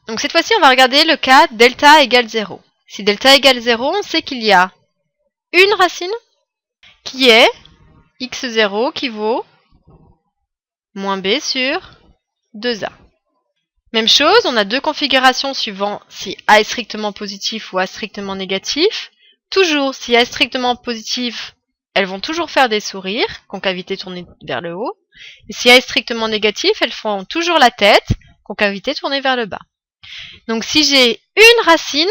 Donc cette fois-ci, on va regarder le cas delta égale 0. Si delta égale 0, on sait qu'il y a une racine qui est x0 qui vaut moins b sur 2a. Même chose, on a deux configurations suivant si a est strictement positif ou a strictement négatif. Toujours, si a est strictement positif, elles vont toujours faire des sourires, concavité tournée vers le haut. Et si a est strictement négatif, elles font toujours la tête, concavité tournée vers le bas. Donc si j'ai une racine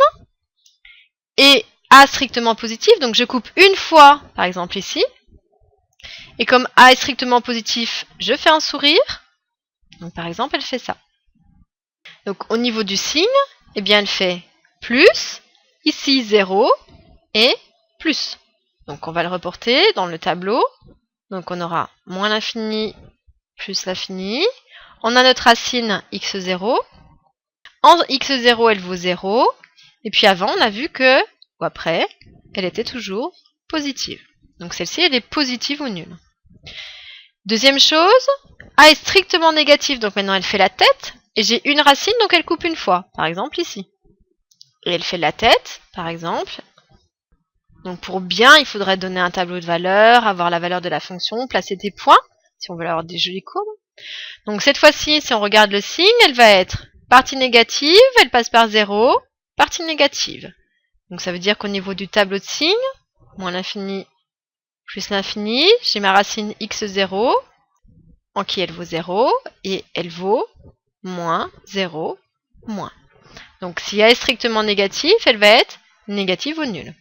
et a strictement positif, donc je coupe une fois, par exemple ici, et comme a est strictement positif, je fais un sourire. Donc par exemple, elle fait ça. Donc au niveau du signe, eh bien elle fait plus, ici 0 et plus. Donc on va le reporter dans le tableau. Donc on aura moins l'infini plus l'infini. On a notre racine x0. En x0, elle vaut 0. Et puis avant, on a vu que, ou après, elle était toujours positive. Donc celle-ci, elle est positive ou nulle. Deuxième chose, a est strictement négative, donc maintenant elle fait la tête. Et j'ai une racine, donc elle coupe une fois, par exemple ici. Et elle fait la tête, par exemple. Donc pour bien, il faudrait donner un tableau de valeurs, avoir la valeur de la fonction, placer des points, si on veut avoir des jolies courbes. Donc cette fois-ci, si on regarde le signe, elle va être partie négative, elle passe par 0, partie négative. Donc ça veut dire qu'au niveau du tableau de signes, moins l'infini plus l'infini, j'ai ma racine x0, en qui elle vaut 0, et elle vaut moins 0, moins. Donc si a est strictement négatif, elle va être négative ou nulle.